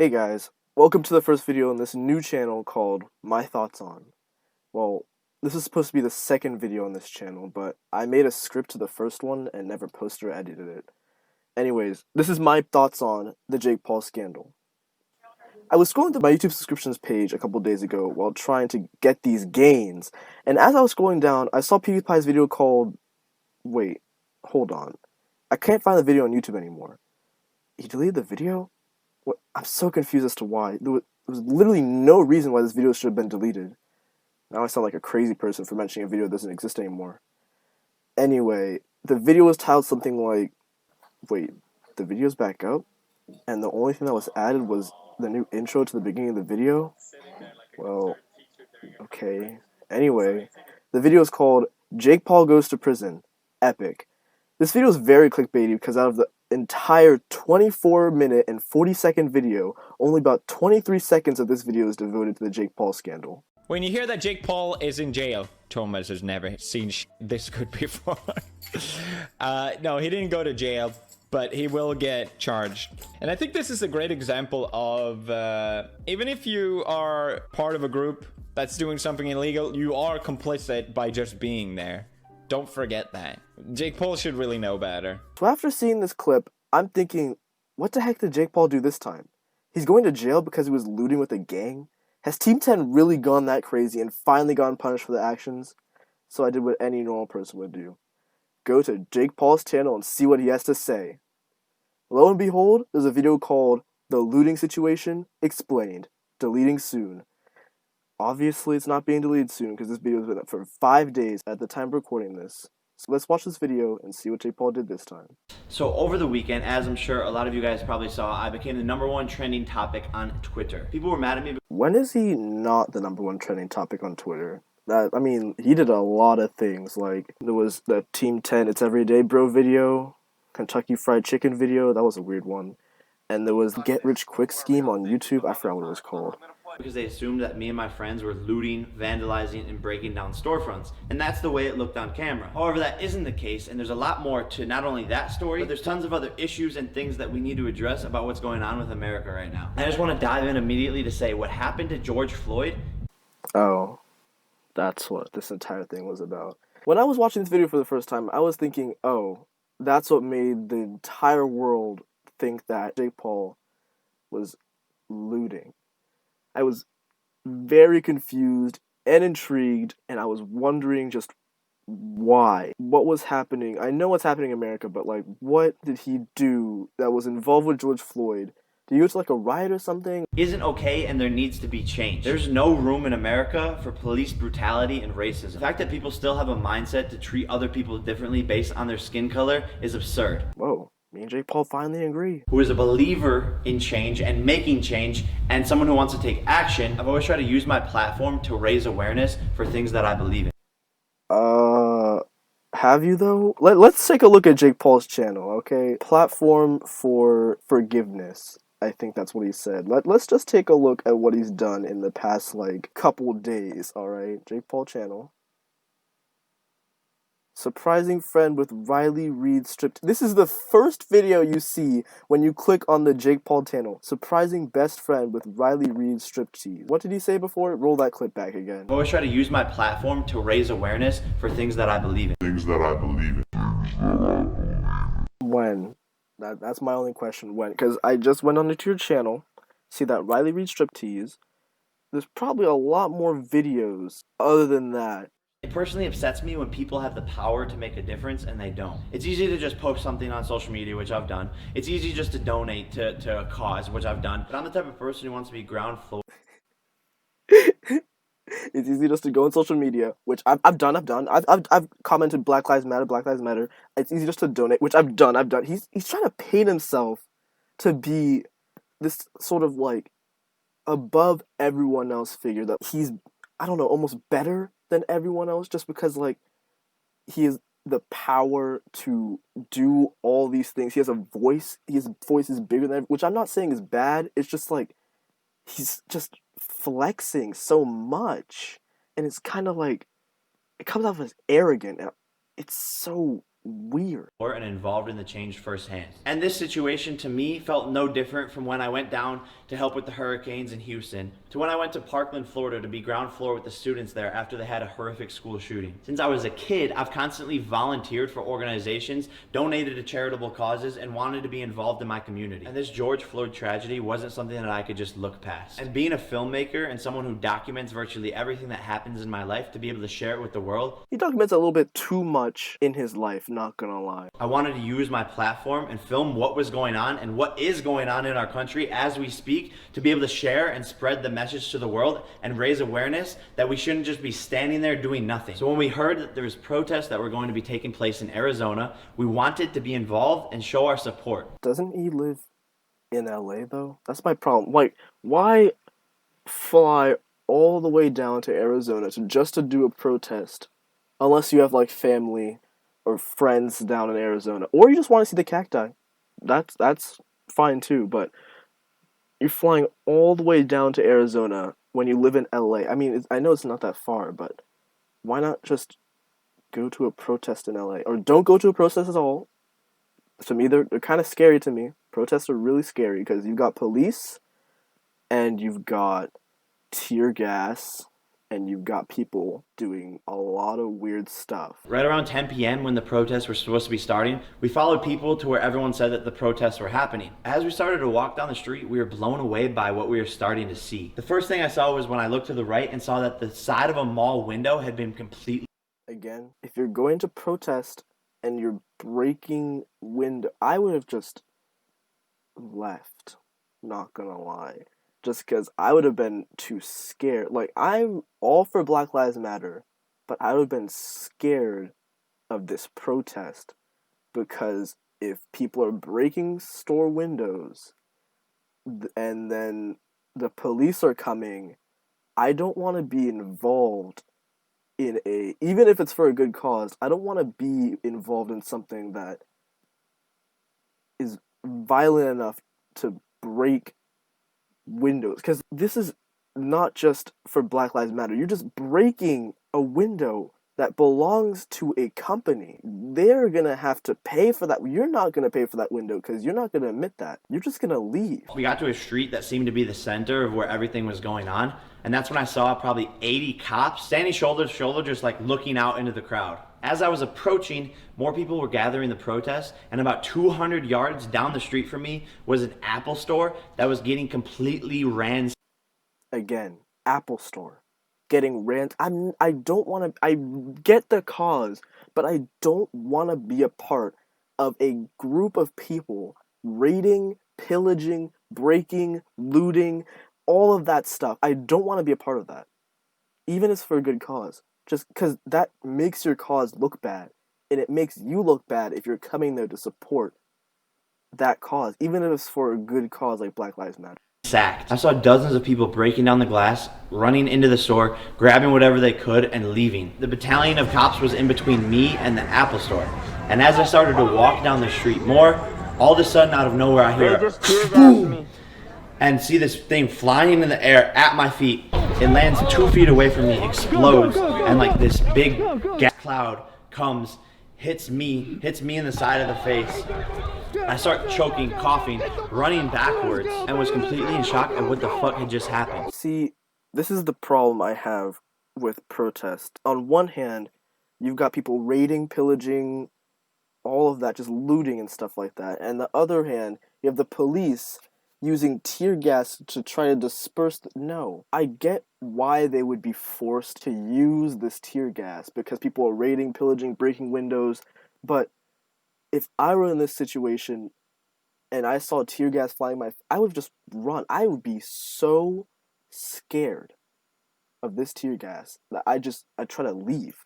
Hey guys, welcome to the first video on this new channel called My Thoughts On. Well, this is supposed to be the second video on this channel, but I made a script to the first one and never posted or edited it. Anyways, this is my thoughts on the Jake Paul scandal. I was scrolling through my YouTube subscriptions page a couple days ago while trying to get these gains, and as I was scrolling down, I saw PewDiePie's video called... Wait, hold on. I can't find the video on YouTube anymore. He deleted the video? What? I'm so confused as to why. There was literally no reason why this video should have been deleted. Now I sound like a crazy person for mentioning a video that doesn't exist anymore. Anyway, the video was titled something like... Wait, the video's back up? And the only thing that was added was the new intro to the beginning of the video? Well, okay. Anyway, the video is called Jake Paul Goes to Prison. Epic. This video is very clickbaity because out of the entire 24-minute and 40-second video, only about 23 seconds of this video is devoted to the Jake Paul scandal. When you hear that Jake Paul is in jail, Thomas has never seen this good before. No, he didn't go to jail, but he will get charged. And I think this is a great example of even if you are part of a group that's doing something illegal, you are complicit by just being there. Don't forget that. Jake Paul should really know better. So after seeing this clip, I'm thinking, what the heck did Jake Paul do this time? He's going to jail because he was looting with a gang? Has Team 10 really gone that crazy and finally gotten punished for the actions? So I did what any normal person would do. Go to Jake Paul's channel and see what he has to say. Lo and behold, there's a video called The Looting Situation Explained. Deleting soon. Obviously, it's not being deleted soon because this video has been up for 5 days at the time of recording this. So let's watch this video and see what Jake Paul did this time. So over the weekend, as I'm sure a lot of you guys probably saw, I became the #1 trending topic on Twitter. People were mad at me. When is he not the #1 trending topic on Twitter? I mean, he did a lot of things. Like, there was the Team 10 It's Everyday Bro video, Kentucky Fried Chicken video, that was a weird one. And there was Get Rich Quick scheme on YouTube, I forgot what it was called. Because they assumed that me and my friends were looting, vandalizing, and breaking down storefronts. And that's the way it looked on camera. However, that isn't the case, and there's a lot more to not only that story, but there's tons of other issues and things that we need to address about what's going on with America right now. I just want to dive in immediately to say what happened to George Floyd. Oh, that's what this entire thing was about. When I was watching this video for the first time, I was thinking, oh, that's what made the entire world think that Jake Paul was looting. I was very confused and intrigued, and I was wondering just why. What was happening? I know what's happening in America, but like, what did he do that was involved with George Floyd? Did he go to like a riot or something? Isn't okay, and there needs to be change. There's no room in America for police brutality and racism. The fact that people still have a mindset to treat other people differently based on their skin color is absurd. Whoa. Me and Jake Paul finally agree. Who is a believer in change and making change, and someone who wants to take action. I've always tried to use my platform to raise awareness for things that I believe in. Have you though? Let's take a look at Jake Paul's channel, okay? Platform for forgiveness. I think that's what he said. Let's just take a look at what he's done in the past, like, couple days, alright? Jake Paul channel. Surprising friend with Riley Reid stripped. This is the first video you see when you click on the Jake Paul channel. Surprising best friend with Riley Reid striptease. What did he say before? Roll that clip back again. I always try to use my platform to raise awareness for things that I believe in. When? That's my only question. When? Because I just went onto your channel, see that Riley Reid striptease. There's probably a lot more videos other than that. It personally upsets me when people have the power to make a difference and they don't. It's easy to just post something on social media, which I've done. It's easy just to donate to a cause, which I've done. But I'm the type of person who wants to be ground floor. It's easy just to go on social media, which I've done. I've commented Black Lives Matter, Black Lives Matter. It's easy just to donate, which I've done. He's trying to paint himself to be this sort of like above everyone else figure, that he's, I don't know, almost better than everyone else just because like he has the power to do all these things. He has a voice. His voice is bigger than, which I'm not saying is bad. It's just like he's just flexing so much, and it's kind of like it comes off as arrogant. And it's so weird. And involved in the change firsthand. And this situation to me felt no different from when I went down to help with the hurricanes in Houston, to when I went to Parkland, Florida to be ground floor with the students there after they had a horrific school shooting. Since I was a kid, I've constantly volunteered for organizations, donated to charitable causes, and wanted to be involved in my community. And this George Floyd tragedy wasn't something that I could just look past. And being a filmmaker and someone who documents virtually everything that happens in my life, to be able to share it with the world, He documents a little bit too much in his life, not gonna lie. I wanted to use my platform and film what was going on and what is going on in our country as we speak, to be able to share and spread the message to the world and raise awareness that we shouldn't just be standing there doing nothing. So when we heard that there was protests that were going to be taking place in Arizona, we wanted to be involved and show our support. Doesn't he live in LA though? That's my problem. Like, why fly all the way down to Arizona just to do a protest, unless you have like family or friends down in Arizona, or you just want to see the cacti? That's fine too, but you're flying all the way down to Arizona when you live in LA. I mean, I know it's not that far, but why not just go to a protest in LA? Or don't go to a protest at all. To me, they're kind of scary to me. Protests are really scary because you've got police and you've got tear gas and you've got people doing a lot of weird stuff. Right around 10 p.m. when the protests were supposed to be starting, we followed people to where everyone said that the protests were happening. As we started to walk down the street, we were blown away by what we were starting to see. The first thing I saw was when I looked to the right and saw that the side of a mall window had been completely... Again, if you're going to protest and you're breaking window, I would have just left, not gonna lie. Just because I would have been too scared. Like, I'm all for Black Lives Matter, but I would have been scared of this protest, because if people are breaking store windows and then the police are coming, I don't want to be involved in even if it's for a good cause, I don't want to be involved in something that is violent enough to break windows, because this is not just for Black Lives Matter. You're just breaking a window that belongs to a company. They're gonna have to pay for that. You're not gonna pay for that window because you're not gonna admit that. You're just gonna leave. We got to a street that seemed to be the center of where everything was going on, and that's when I saw probably 80 cops standing shoulder to shoulder, just like looking out into the crowd. As I was approaching, more people were gathering the protest, and about 200 yards down the street from me was an Apple store that was getting completely ransacked. Again, Apple store getting I don't want to. I get the cause, but I don't want to be a part of a group of people raiding, pillaging, breaking, looting, all of that stuff. I don't want to be a part of that, even if it's for a good cause. Just because that makes your cause look bad, and it makes you look bad if you're coming there to support that cause, even if it's for a good cause like Black Lives Matter. I saw dozens of people breaking down the glass, running into the store, grabbing whatever they could, and leaving. The battalion of cops was in between me and the Apple store. And as I started to walk down the street more, all of a sudden out of nowhere I hear a boom! And see this thing flying in the air at my feet. It lands 2 feet away from me, explodes, and like this big gas cloud comes, hits me in the side of the face. I start choking, coughing, running backwards, and was completely in shock at what the fuck had just happened. See, this is the problem I have with protest. On one hand, you've got people raiding, pillaging, all of that, just looting and stuff like that. And the other hand, you have the police using tear gas to try to disperse. No, I get why they would be forced to use this tear gas, because people are raiding, pillaging, breaking windows, but if I were in this situation and I saw tear gas flying I would just run. I would be so scared of this tear gas that I try to leave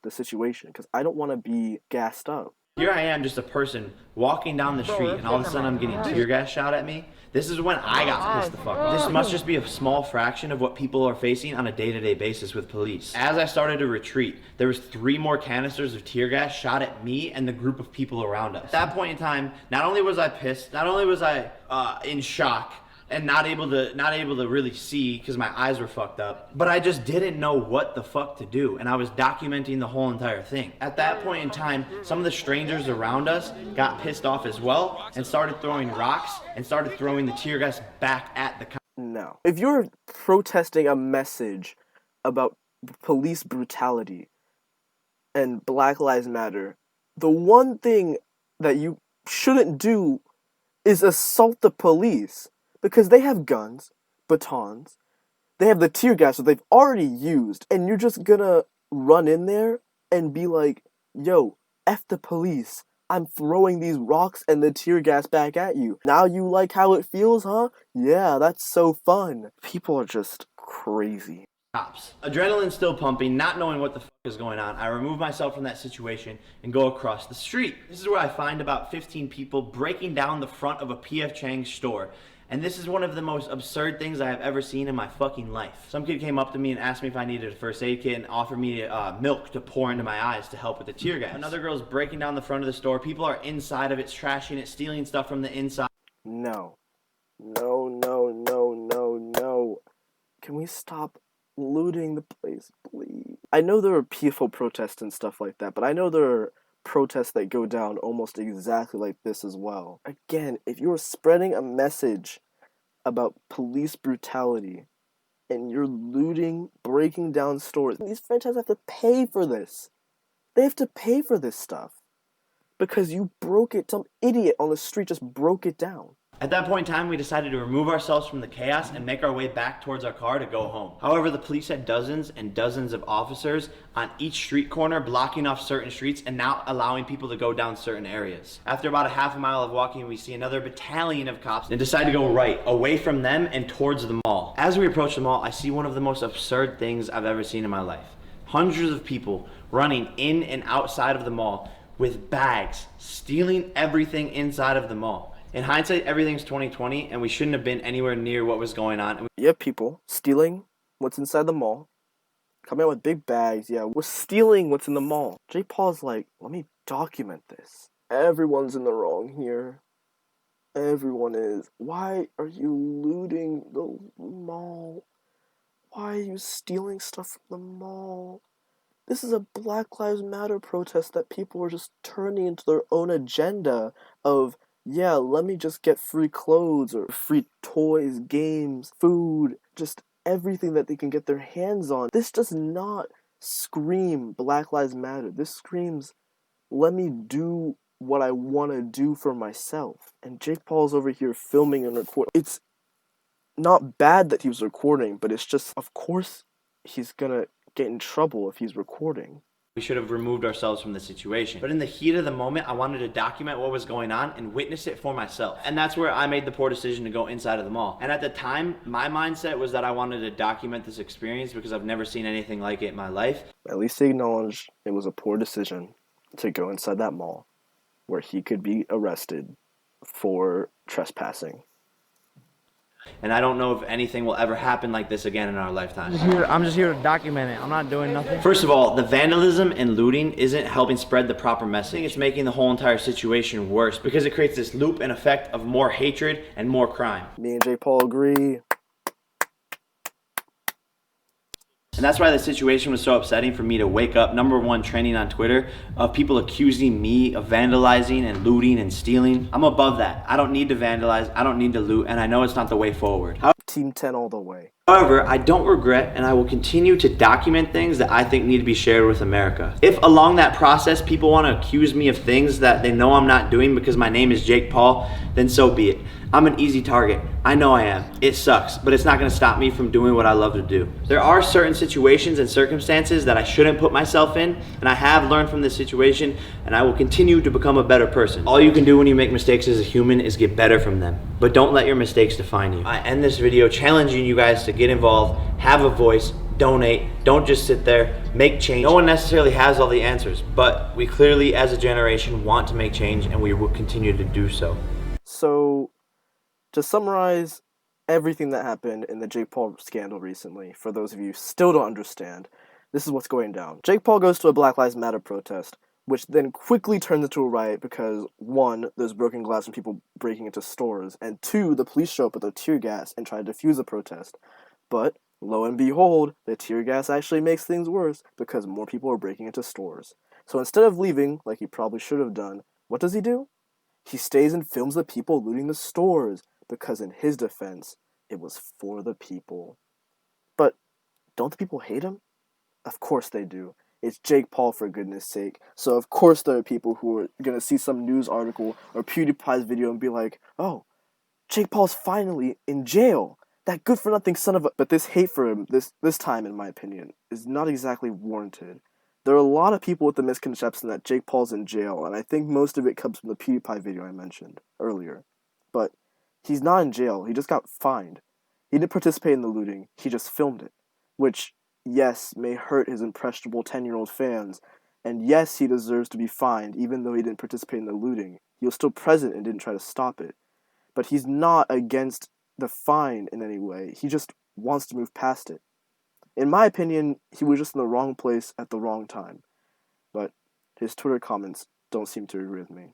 the situation because I don't want to be gassed up. Here I am, just a person walking down the street, and all of a sudden I'm getting tear gas shot at me. This is when I got pissed the fuck off. This must just be a small fraction of what people are facing on a day-to-day basis with police. As I started to retreat, there was 3 more canisters of tear gas shot at me and the group of people around us. At that point in time, not only was I pissed, not only was I in shock, and not able to really see because my eyes were fucked up. But I just didn't know what the fuck to do, and I was documenting the whole entire thing. At that point in time, some of the strangers around us got pissed off as well and started throwing rocks and started throwing the tear gas back at the cops. No. If you're protesting a message about police brutality and Black Lives Matter, the one thing that you shouldn't do is assault the police, because they have guns, batons, they have the tear gas that they've already used, and you're just gonna run in there and be like, yo, F the police, I'm throwing these rocks and the tear gas back at you. Now you like how it feels, huh? Yeah, that's so fun. People are just crazy. Cops. Adrenaline still pumping, not knowing what the fuck is going on. I remove myself from that situation and go across the street. This is where I find about 15 people breaking down the front of a P.F. Chang's store. And this is one of the most absurd things I have ever seen in my fucking life. Some kid came up to me and asked me if I needed a first aid kit and offered me milk to pour into my eyes to help with the tear gas. Another girl's breaking down the front of the store. People are inside of it, trashing it, stealing stuff from the inside. No. No, no, no, no, no. Can we stop looting the place, please? I know there are peaceful protests and stuff like that, but I know there are protests that go down almost exactly like this as well. Again, if you're spreading a message about police brutality and you're looting, breaking down stores, these franchises have to pay for this. They have to pay for this stuff because you broke it. Some idiot on the street just broke it down. At that point in time, we decided to remove ourselves from the chaos and make our way back towards our car to go home. However, the police had dozens and dozens of officers on each street corner, blocking off certain streets and not allowing people to go down certain areas. After about a half a mile of walking, we see another battalion of cops and decide to go right, away from them and towards the mall. As we approach the mall, I see one of the most absurd things I've ever seen in my life. Hundreds of people running in and outside of the mall with bags, stealing everything inside of the mall. In hindsight, everything's 2020, and we shouldn't have been anywhere near what was going on. You have people stealing what's inside the mall, coming out with big bags. Yeah, we're stealing what's in the mall. Jake Paul's like, let me document this. Everyone's in the wrong here. Everyone is. Why are you looting the mall? Why are you stealing stuff from the mall? This is a Black Lives Matter protest that people are just turning into their own agenda of, yeah, let me just get free clothes or free toys, games, food, just everything that they can get their hands on. This does not scream Black Lives Matter. This screams, let me do what I want to do for myself. And Jake Paul's over here filming and recording. It's not bad that he was recording, but it's just, of course, he's gonna get in trouble if he's recording. We should have removed ourselves from the situation. But in the heat of the moment, I wanted to document what was going on and witness it for myself. And that's where I made the poor decision to go inside of the mall. And at the time, my mindset was that I wanted to document this experience because I've never seen anything like it in my life. At least he acknowledged it was a poor decision to go inside that mall where he could be arrested for trespassing. And I don't know if anything will ever happen like this again in our lifetime. I'm just here to document it. I'm not doing nothing. First of all, the vandalism and looting isn't helping spread the proper message. It's making the whole entire situation worse because it creates this loop and effect of more hatred and more crime. Me and Jake Paul agree. And that's why the situation was so upsetting for me to wake up, #1 trending on Twitter, of people accusing me of vandalizing and looting and stealing. I'm above that. I don't need to vandalize, I don't need to loot, and I know it's not the way forward. Team 10 all the way. However, I don't regret, and I will continue to document things that I think need to be shared with America. If along that process people want to accuse me of things that they know I'm not doing because my name is Jake Paul, then so be it. I'm an easy target. I know I am. It sucks, but it's not going to stop me from doing what I love to do. There are certain situations and circumstances that I shouldn't put myself in, and I have learned from this situation, and I will continue to become a better person. All you can do when you make mistakes as a human is get better from them, but don't let your mistakes define you. I end this video challenging you guys to get involved, have a voice, donate, don't just sit there, make change. No one necessarily has all the answers, but we clearly as a generation want to make change, and we will continue to do so. So, to summarize everything that happened in the Jake Paul scandal recently, for those of you who still don't understand, this is what's going down. Jake Paul goes to a Black Lives Matter protest, which then quickly turns into a riot because, one, there's broken glass and people breaking into stores, and two, the police show up with their tear gas and try to defuse the protest. But, lo and behold, the tear gas actually makes things worse because more people are breaking into stores. So instead of leaving, like he probably should have done, what does he do? He stays and films the people looting the stores because, in his defense, it was for the people. But don't the people hate him? Of course they do. It's Jake Paul, for goodness sake. So of course there are people who are gonna see some news article or PewDiePie's video and be like, oh, Jake Paul's finally in jail. That good-for-nothing son of a... But this hate for him, this time, in my opinion, is not exactly warranted. There are a lot of people with the misconception that Jake Paul's in jail, and I think most of it comes from the PewDiePie video I mentioned earlier. But he's not in jail. He just got fined. He didn't participate in the looting. He just filmed it. Which, yes, may hurt his impressionable 10-year-old fans, and yes, he deserves to be fined, even though he didn't participate in the looting. He was still present and didn't try to stop it. But he's not against the fine in any way. He just wants to move past it. In my opinion, he was just in the wrong place at the wrong time. But his Twitter comments don't seem to agree with me.